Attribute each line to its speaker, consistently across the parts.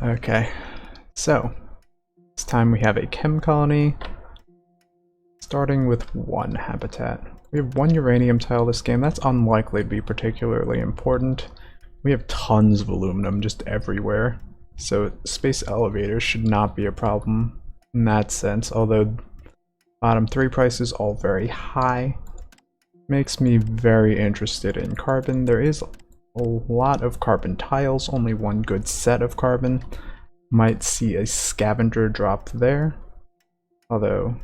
Speaker 1: Okay, so this time we have a chem colony, starting with 1 habitat. We have 1 uranium tile this game. That's unlikely to be particularly important. We have tons of aluminum just everywhere, so space elevators should not be a problem in that sense, although bottom 3 prices all very high. Makes me very interested in carbon. There is a lot of carbon tiles, only 1 good set of carbon. Might see a scavenger drop there, although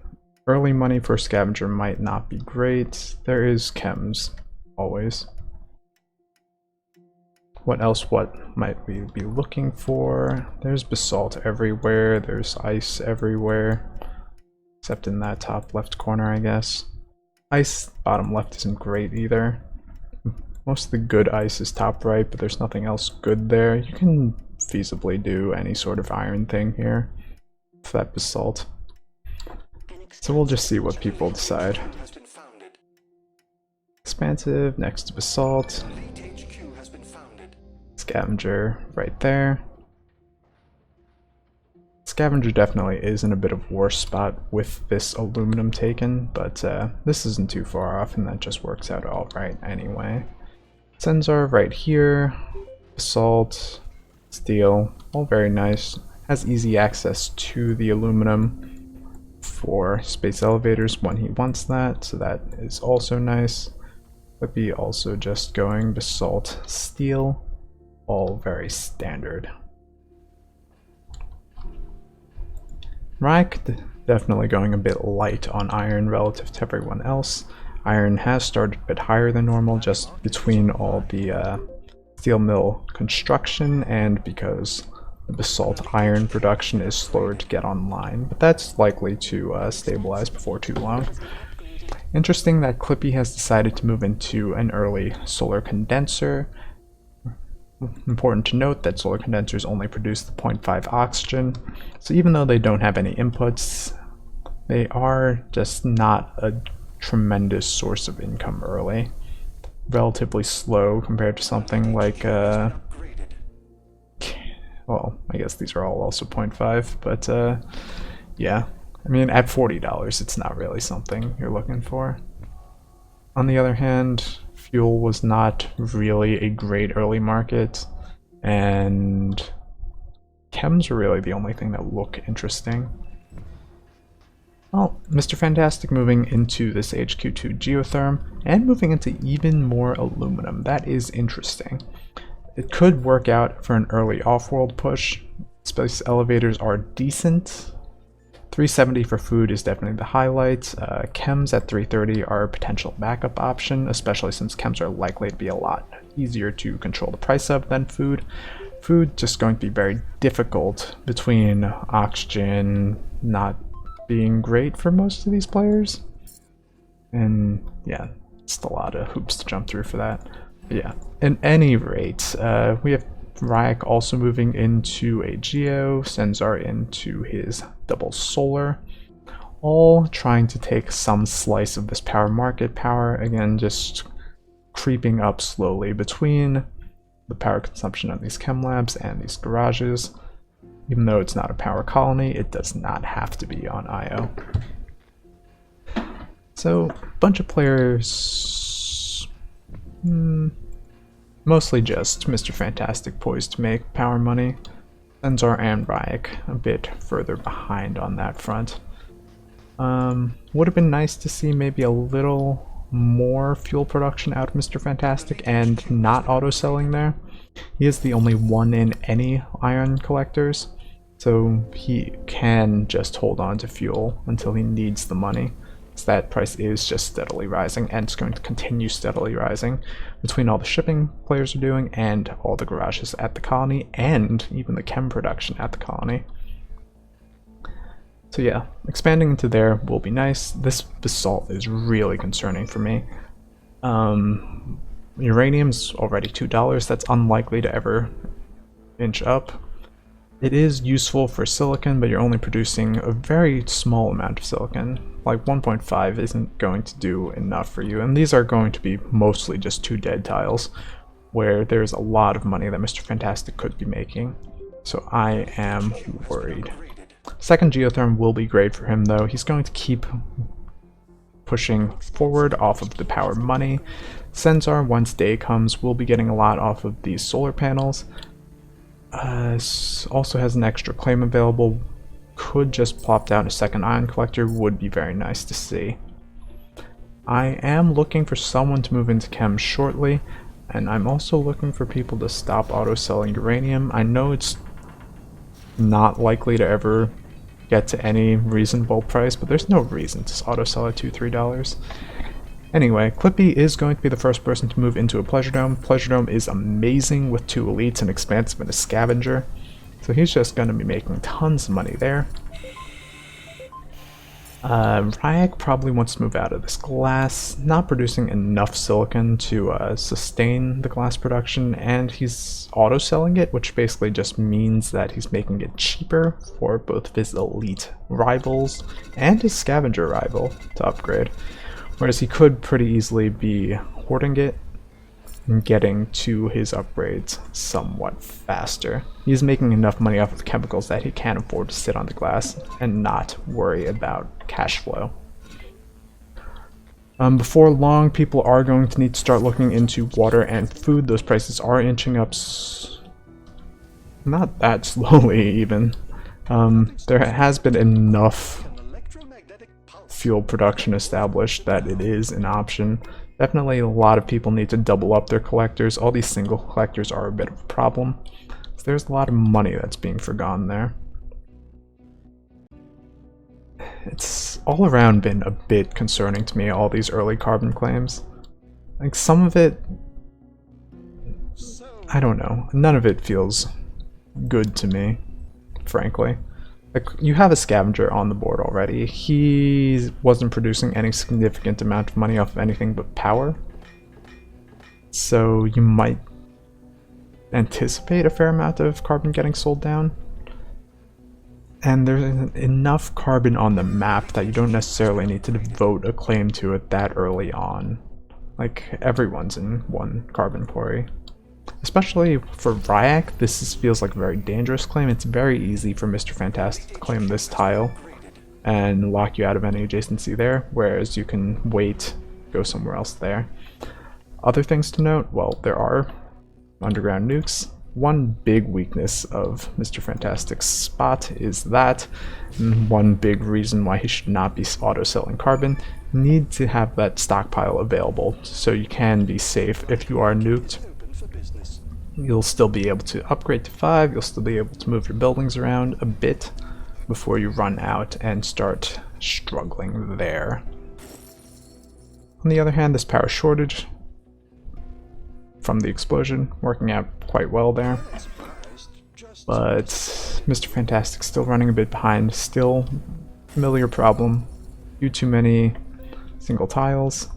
Speaker 1: early money for scavenger might not be great. There is chems, always. What else? What might we be looking for? There's basalt everywhere, there's ice everywhere, except in that top left corner, I guess. Ice bottom left isn't great either. Most of the good ice is top right, but there's nothing else good there. You can feasibly do any sort of iron thing here with that basalt. So we'll just see what people decide. Expansive next to basalt. Scavenger right there. Scavenger definitely is in a bit of worse spot with this aluminum taken, but this isn't too far off and that just works out alright anyway. Sensor right here, basalt, steel, all very nice. Has easy access to the aluminum for space elevators when he wants that, so that is also nice. Would be also just going basalt, steel, all very standard. Rack definitely going a bit light on iron relative to everyone else. Iron has started a bit higher than normal just between all the steel mill construction and because the basalt iron production is slower to get online, but that's likely to stabilize before too long. Interesting that Clippy has decided to move into an early solar condenser. Important to note that solar condensers only produce the 0.5 oxygen, so even though they don't have any inputs, they are just not a tremendous source of income early. Relatively slow compared to something like, well, I guess these are all also 0.5, but yeah. I mean, at $40, it's not really something you're looking for. On the other hand, fuel was not really a great early market, and chems are really the only thing that look interesting. Well, Mr. Fantastic moving into this HQ2 geotherm and moving into even more aluminum. That is interesting. It could work out for an early off-world push. Space elevators are decent. 370 for food is definitely the highlight. Chems at 330 are a potential backup option, especially since chems are likely to be a lot easier to control the price of than food. Food just going to be very difficult between oxygen not being great for most of these players. And yeah, it's a lot of hoops to jump through for that. But yeah, at any rate, we have Ryak also moving into a Geo, Senzar into his double solar, all trying to take some slice of this power market power, again just creeping up slowly between the power consumption of these chem labs and these garages. Even though it's not a power colony, it does not have to be on IO. So, a bunch of players, mostly just Mr. Fantastic poised to make power money. Senzar and Ryak a bit further behind on that front. Would have been nice to see maybe a little more fuel production out of Mr. Fantastic and not auto-selling there. He is the only one in any iron collectors, so he can just hold on to fuel until he needs the money. So that price is just steadily rising, and it's going to continue steadily rising between all the shipping players are doing and all the garages at the colony and even the chem production at the colony. So yeah, expanding into there will be nice. This basalt is really concerning for me. Uranium's already $2. That's unlikely to ever inch up. It is useful for silicon, but you're only producing a very small amount of silicon. Like 1.5 isn't going to do enough for you, and these are going to be mostly just 2 dead tiles, where there's a lot of money that Mr. Fantastic could be making. So I am worried. Second geotherm will be great for him though. He's going to keep pushing forward off of the power money. Sensor, once day comes, will be getting a lot off of these solar panels. Also has an extra claim available. Could just plop down a second ion collector, would be very nice to see. I am looking for someone to move into chem shortly, and I'm also looking for people to stop auto selling uranium. I know it's not likely to ever get to any reasonable price, but there's no reason to auto sell at $2-3. Anyway, Clippy is going to be the first person to move into a Pleasure Dome. Pleasure Dome is amazing with 2 elites, an expansive and a scavenger, so he's just going to be making tons of money there. Ryak probably wants to move out of this glass, not producing enough silicon to sustain the glass production, and he's auto-selling it, which basically just means that he's making it cheaper for both his elite rivals and his scavenger rival to upgrade, whereas he could pretty easily be hoarding it and getting to his upgrades somewhat faster. He's making enough money off of chemicals that he can afford to sit on the glass and not worry about cash flow. Before long, people are going to need to start looking into water and food. Those prices are inching up not that slowly even. There has been enough fuel production established that it is an option. Definitely a lot of people need to double up their collectors. All these single collectors are a bit of a problem. So there's a lot of money that's being forgone there. It's all around been a bit concerning to me, all these early carbon claims. Like, some of it, I don't know, none of it feels good to me, frankly. Like, you have a scavenger on the board already. He wasn't producing any significant amount of money off of anything but power, so you might anticipate a fair amount of carbon getting sold down. And there's enough carbon on the map that you don't necessarily need to devote a claim to it that early on. Like, everyone's in one carbon quarry. Especially for Ryak, feels like a very dangerous claim. It's very easy for Mr. Fantastic to claim this tile and lock you out of any adjacency there, whereas you can wait, go somewhere else there. Other things to note, well, there are underground nukes. One big weakness of Mr. Fantastic's spot is that, and one big reason why he should not be auto-selling carbon, need to have that stockpile available so you can be safe if you are nuked. You'll still be able to upgrade to 5, you'll still be able to move your buildings around a bit before you run out and start struggling there. On the other hand, this power shortage from the explosion working out quite well there, but Mr. Fantastic's still running a bit behind. Still familiar problem, too many single tiles,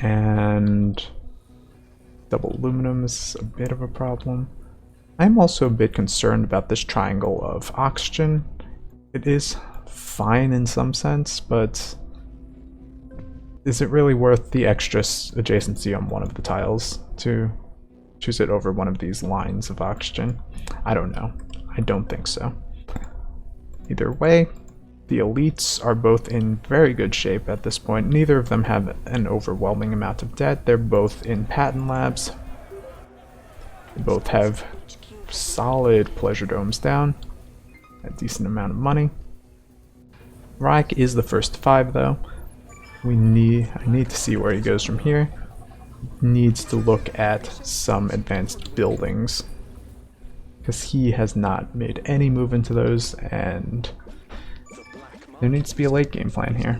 Speaker 1: and double aluminum is a bit of a problem. I'm also a bit concerned about this triangle of oxygen. It is fine in some sense, but is it really worth the extra adjacency on one of the tiles to choose it over one of these lines of oxygen? I don't know. I don't think so. Either way, the elites are both in very good shape at this point. Neither of them have an overwhelming amount of debt. They're both in patent labs. They both have solid pleasure domes down, a decent amount of money. Ryak is the first to 5 though. I need to see where he goes from here. Needs to look at some advanced buildings, because he has not made any move into those, and there needs to be a late game plan here.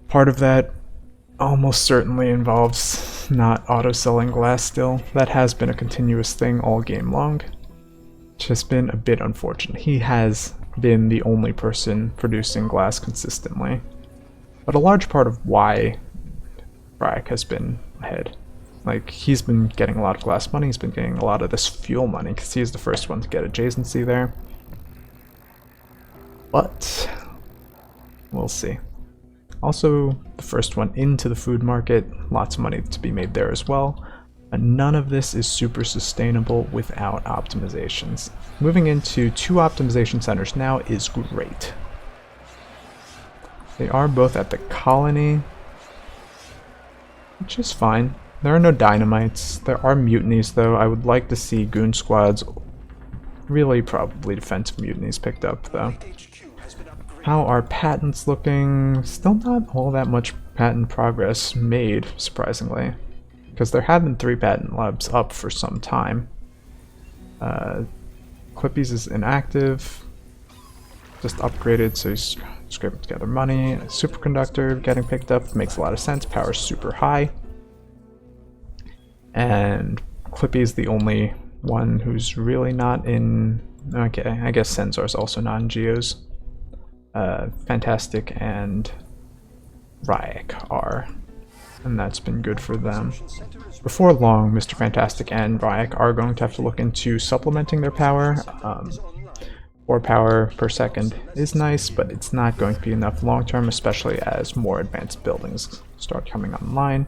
Speaker 1: Part of that almost certainly involves not auto-selling glass still. That has been a continuous thing all game long. It's just been a bit unfortunate. He has been the only person producing glass consistently, but a large part of why Ryak has been ahead. Like, he's been getting a lot of glass money, he's been getting a lot of this fuel money, because he's the first one to get adjacency there. But we'll see. Also, the first one into the food market, lots of money to be made there as well. None of this is super sustainable without optimizations. Moving into 2 optimization centers now is great. They are both at the colony, which is fine. There are no dynamites. There are mutinies, though. I would like to see goon squads, really probably defensive mutinies, picked up, though. How are patents looking? Still not all that much patent progress made, surprisingly, because there have been 3 patent labs up for some time. Clippies is inactive, just upgraded, so he's scraping together money. Superconductor getting picked up makes a lot of sense. Power's super high. And Clippy is the only one who's really not in... Okay, I guess Senzor's also not in Geos. Fantastic and Ryak are, and that's been good for them. Before long, Mr. Fantastic and Ryak are going to have to look into supplementing their power. 4 power per second is nice, but it's not going to be enough long term, especially as more advanced buildings start coming online.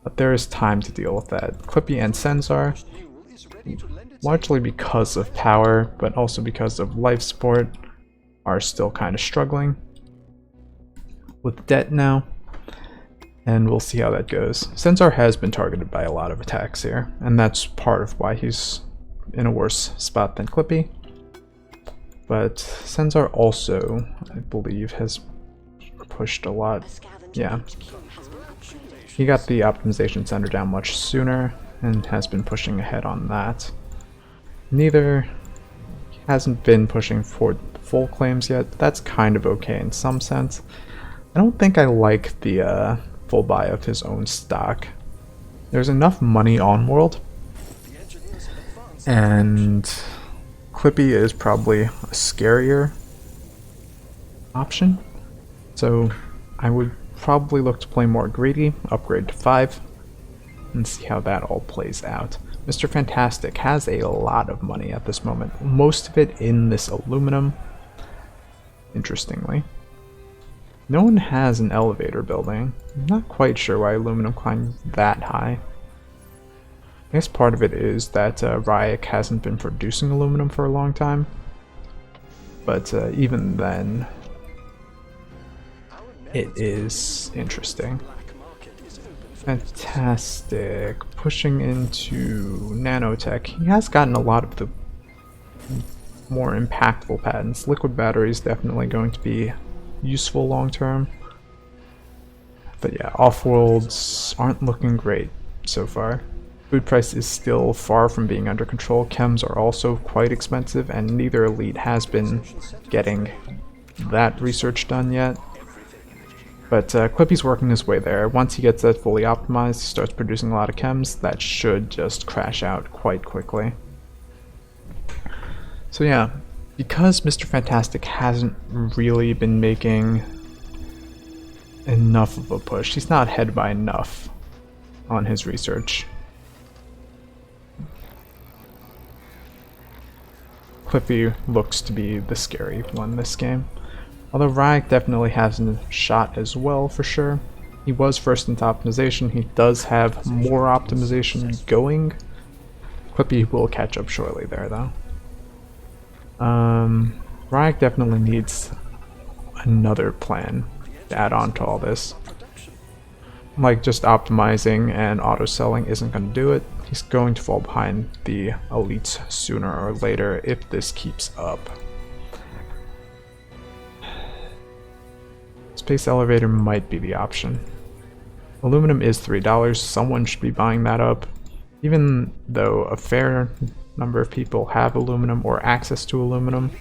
Speaker 1: But there is time to deal with that. Clippy and Senzor, largely because of power, but also because of life support, are still kind of struggling with debt now, and we'll see how that goes. Senzor has been targeted by a lot of attacks here, and that's part of why he's in a worse spot than Clippy. But Senzor also, I believe, has pushed a lot. Yeah. He got the optimization center down much sooner and has been pushing ahead on that. Neither hasn't been pushing for full claims yet, but that's kind of okay in some sense. I don't think I like the full buy of his own stock. There's enough money on world, and Clippy is probably a scarier option, so I would probably look to play more greedy, upgrade to 5, and see how that all plays out. Mr. Fantastic has a lot of money at this moment, most of it in this aluminum, interestingly. No one has an elevator building. I'm not quite sure why aluminum climbed that high. I guess part of it is that Ryak hasn't been producing aluminum for a long time, but even then, it is interesting. Fantastic. Pushing into nanotech. He has gotten a lot of the more impactful patents. Liquid battery is definitely going to be useful long term. But yeah, off-worlds aren't looking great so far. Food price is still far from being under control. Chems are also quite expensive, and neither elite has been getting that research done yet. But Clippy's working his way there. Once he gets that fully optimized, he starts producing a lot of chems. That should just crash out quite quickly. So yeah, because Mr. Fantastic hasn't really been making enough of a push, he's not ahead by enough on his research. Clippy looks to be the scary one this game. Although Ryak definitely has a shot as well, for sure. He was first into optimization. He does have more optimization going. Clippy will catch up shortly there, though. Ryak definitely needs another plan to add on to all this. Like, just optimizing and auto-selling isn't going to do it. He's going to fall behind the elites sooner or later if this keeps up. Space elevator might be the option. Aluminum is $3. Someone should be buying that up. Even though a fair number of people have aluminum or access to aluminum,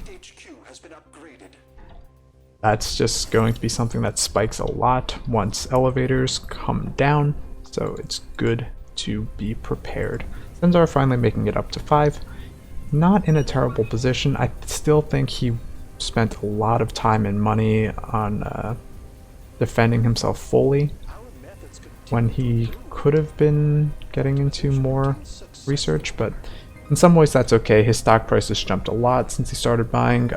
Speaker 1: that's just going to be something that spikes a lot once elevators come down, so it's good to be prepared. Senzor finally making it up to 5. Not in a terrible position. I still think he spent a lot of time and money on defending himself fully when he could have been getting into more research, but in some ways that's okay. His stock price has jumped a lot since he started buying,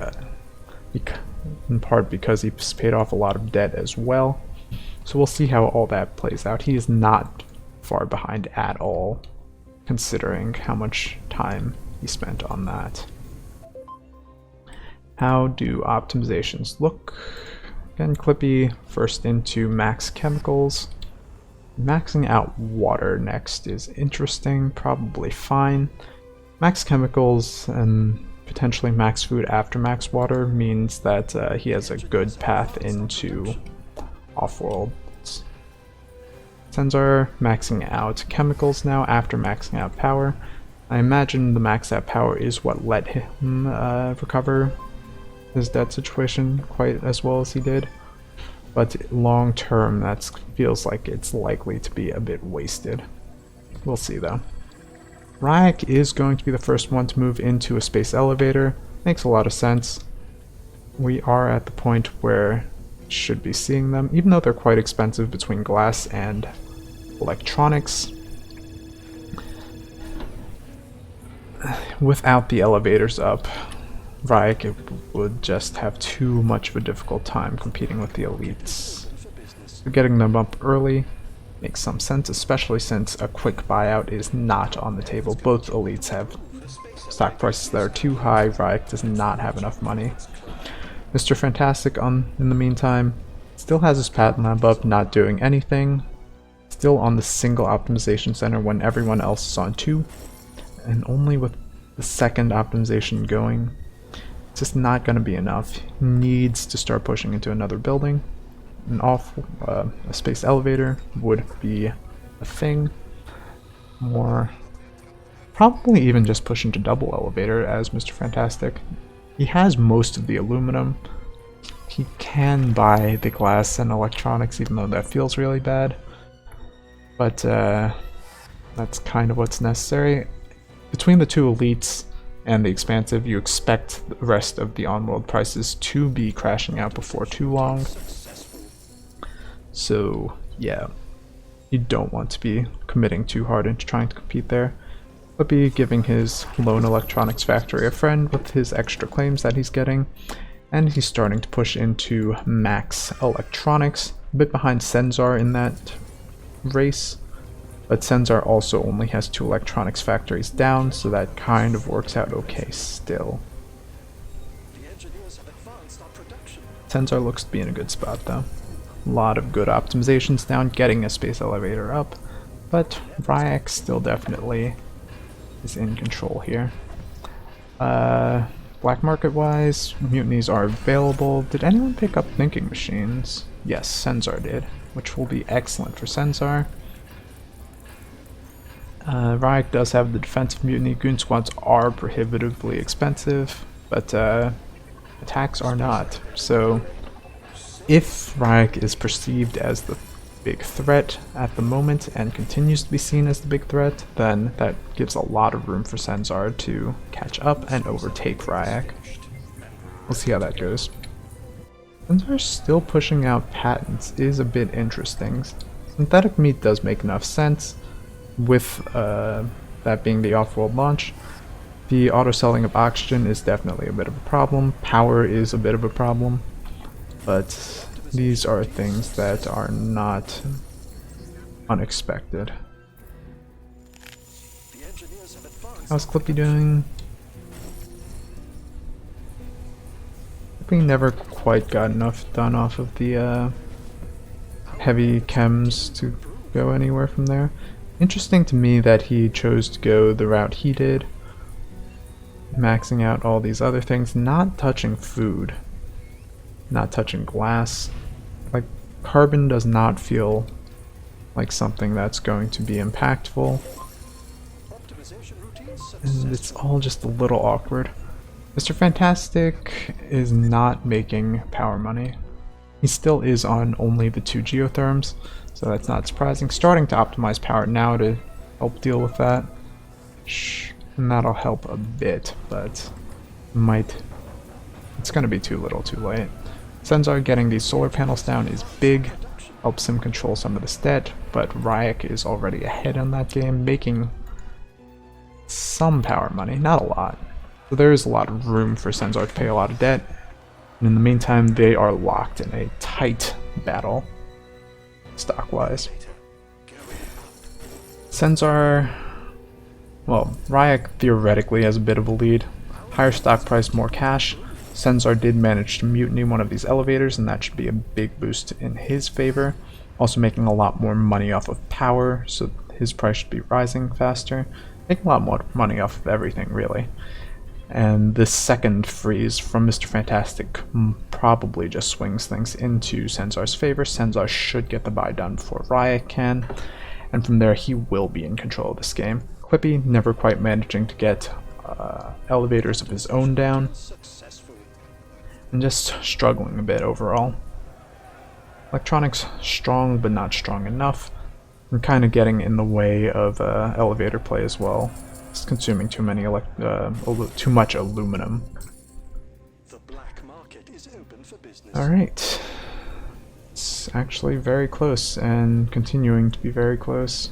Speaker 1: in part because he's paid off a lot of debt as well. So we'll see how all that plays out. He is not far behind at all. considering how much time he spent on that. How do optimizations look? Again, Clippy first into max chemicals. Maxing out water next is interesting, probably fine. Max chemicals and potentially max food after max water means that he has a good path into off-world. Senzar maxing out chemicals now after maxing out power. I imagine the max out power is what let him recover his debt situation quite as well as he did. But long term, that feels like it's likely to be a bit wasted. We'll see though. Ryak is going to be the first one to move into a space elevator. Makes a lot of sense. We are at the point where should be seeing them, even though they're quite expensive between glass and electronics. Without the elevators up, Ryak would just have too much of a difficult time competing with the elites. So getting them up early makes some sense, especially since a quick buyout is not on the table. Both elites have stock prices that are too high. Ryak does not have enough money. Mr. Fantastic, in the meantime, still has his patent lab up, not doing anything. Still on the single optimization center when everyone else is on 2. And only with the second optimization going, it's just not going to be enough. He needs to start pushing into another building. A space elevator would be a thing. More, probably even just push into double elevator as Mr. Fantastic. He has most of the aluminum. He can buy the glass and electronics, even though that feels really bad. But that's kind of what's necessary. Between the two elites and the expansive, you expect the rest of the on-world prices to be crashing out before too long. So yeah, you don't want to be committing too hard into trying to compete there. But be giving his lone electronics factory a friend with his extra claims that he's getting, and he's starting to push into max electronics, a bit behind Senzar in that race, but Senzar also only has 2 electronics factories down, so that kind of works out okay still. Senzar looks to be in a good spot though. A lot of good optimizations down, getting a space elevator up, but Ryak still definitely is in control here. Black market wise, mutinies are available. Did anyone pick up thinking machines? Yes, Senzar did, which will be excellent for Senzar. Ryak does have the defensive mutiny. Goon squads are prohibitively expensive, but attacks are not. So if Ryak is perceived as the big threat at the moment and continues to be seen as the big threat, then that gives a lot of room for Senzar to catch up and overtake Ryak. We'll see how that goes. Senzar still pushing out patents is a bit interesting. Synthetic meat does make enough sense with that being the off-world launch. The auto-selling of oxygen is definitely a bit of a problem. Power is a bit of a problem, but these are things that are not unexpected. How's Clippy doing? Clippy never quite got enough done off of the heavy chems to go anywhere from there. Interesting to me that he chose to go the route he did, maxing out all these other things, not touching food, not touching glass. Like, carbon does not feel like something that's going to be impactful, and it's all just a little awkward. Mr. Fantastic is not making power money. He still is on only the 2 geotherms, so that's not surprising. Starting to optimize power now to help deal with that. And that'll help a bit, but it's going to be too little too late. Senzar getting these solar panels down is big, helps him control some of this debt, but Ryak is already ahead on that game, making some power money, not a lot. So there is a lot of room for Senzar to pay a lot of debt, and in the meantime they are locked in a tight battle, stock-wise. Senzar Well, Ryak theoretically has a bit of a lead. Higher stock price, more cash. Senzar did manage to mutiny one of these elevators, and that should be a big boost in his favor. Also making a lot more money off of power, so his price should be rising faster. Making a lot more money off of everything, really. And this second freeze from Mr. Fantastic probably just swings things into Senzar's favor. Senzar should get the buy done before Ryak can, and from there he will be in control of this game. Clippy never quite managing to get elevators of his own down, and just struggling a bit overall. Electronics strong, but not strong enough, and kind of getting in the way of elevator play as well. It's consuming too much aluminum.
Speaker 2: The black market is open for business.
Speaker 1: All right, it's actually very close and continuing to be very close.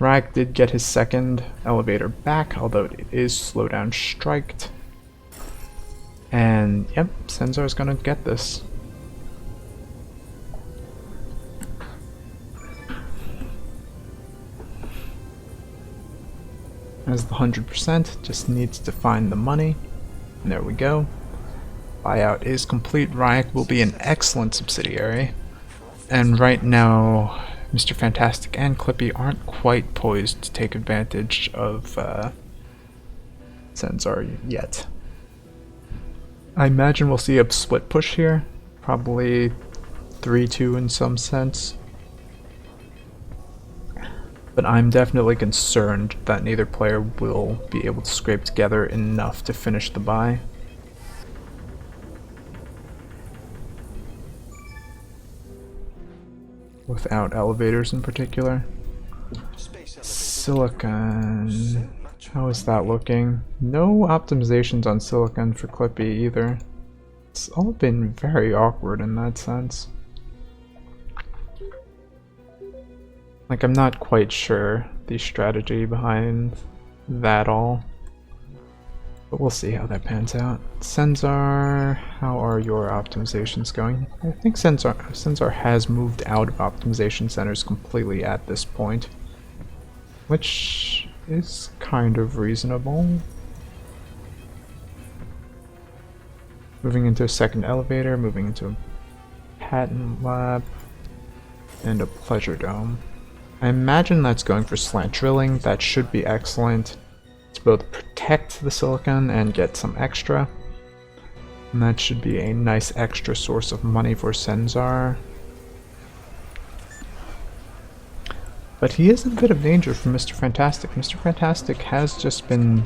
Speaker 1: Ryak did get his second elevator back, although it is slowdown striked. And yep, Senzar is gonna get this. As the 100%, just needs to find the money. And there we go. Buyout is complete. Ryak will be an excellent subsidiary. And right now, Mr. Fantastic and Clippy aren't quite poised to take advantage of Senzar yet. I imagine we'll see a split push here. Probably 3-2 in some sense. But I'm definitely concerned that neither player will be able to scrape together enough to finish the buy. Without elevators in particular. Silicon. How is that looking? No optimizations on silicon for Clippy either. It's all been very awkward in that sense. Like, I'm not quite sure the strategy behind that all. But we'll see how that pans out. Senzar, how are your optimizations going? I think Senzar has moved out of optimization centers completely at this point, which is kind of reasonable. Moving into a second elevator, moving into a patent lab, and a pleasure dome. I imagine that's going for slant drilling. That should be excellent to both protect the silicon and get some extra. And that should be a nice extra source of money for Senzar. But he is in a bit of danger from Mr. Fantastic. Mr. Fantastic has just been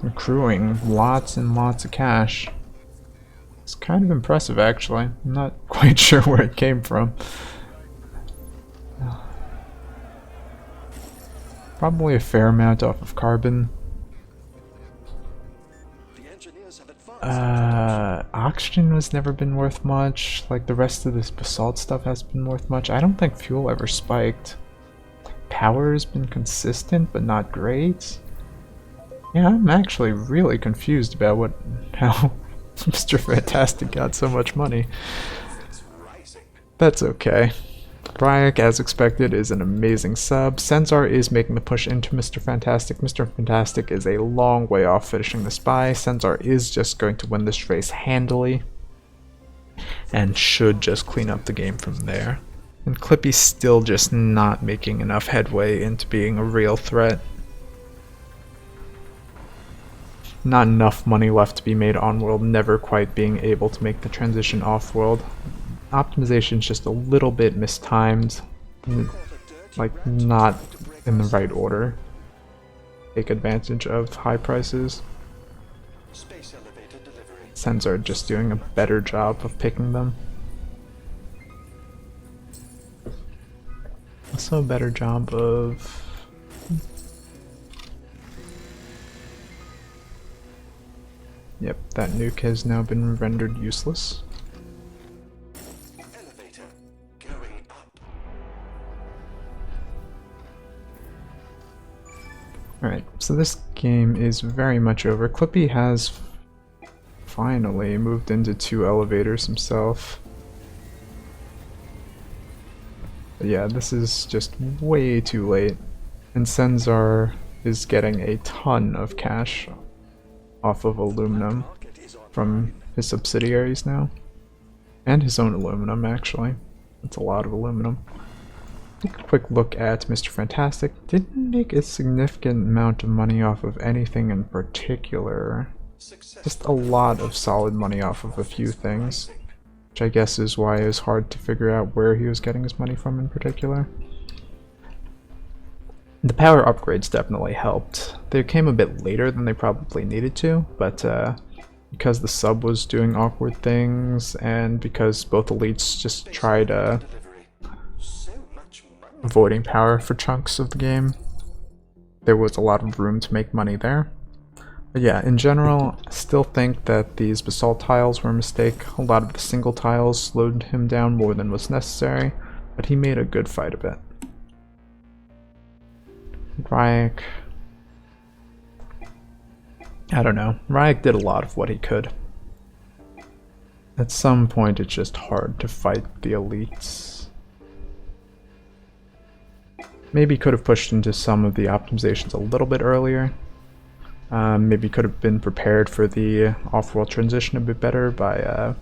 Speaker 1: accruing lots and lots of cash. It's kind of impressive, actually. I'm not quite sure where it came from. Probably a fair amount off of carbon. Oxygen has never been worth much. Like, the rest of this basalt stuff has been worth much. I don't think fuel ever spiked. Power has been consistent, but not great. Yeah, I'm actually really confused about how Mr. Fantastic got so much money. That's okay. Ryak, as expected, is an amazing sub. Senzar is making the push into Mr. Fantastic. Mr. Fantastic is a long way off finishing this buy. Senzar is just going to win this race handily and should just clean up the game from there. And Clippy's still just not making enough headway into being a real threat. Not enough money left to be made on-world, never quite being able to make the transition off-world. Optimization's just a little bit mistimed, like not in the right order. Take advantage of high prices. Senzar just doing a better job of picking them. Also a better job of... Yep, that nuke has now been rendered useless. Alright, so this game is very much over. Clippy has finally moved into 2 elevators himself. But yeah, this is just way too late. And Senzar is getting a ton of cash off of aluminum from his subsidiaries now. And his own aluminum, actually. That's a lot of aluminum. Take a quick look at Mr. Fantastic. Didn't make a significant amount of money off of anything in particular. Just a lot of solid money off of a few things. Which I guess is why it was hard to figure out where he was getting his money from in particular. The power upgrades definitely helped. They came a bit later than they probably needed to, but because the sub was doing awkward things, and because both elites just tried avoiding power for chunks of the game, there was a lot of room to make money there. But yeah, in general, I still think that these basalt tiles were a mistake. A lot of the single tiles slowed him down more than was necessary, but he made a good fight of it. Ryek, I don't know. Ryek did a lot of what he could. At some point, it's just hard to fight the elites. Maybe could have pushed into some of the optimizations a little bit earlier. Maybe could have been prepared for the off-world transition a bit better by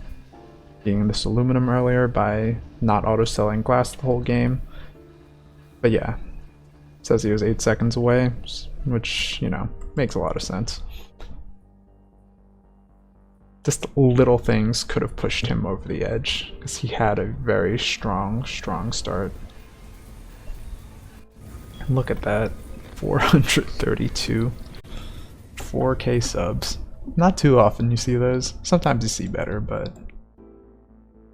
Speaker 1: being this aluminum earlier, by not auto-selling glass the whole game. But yeah, says he was 8 seconds away, which, you know, makes a lot of sense. Just little things could have pushed him over the edge, because he had a very strong start. And look at that, 432. 4K subs. Not too often you see those. Sometimes you see better, but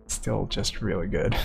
Speaker 1: still just really good.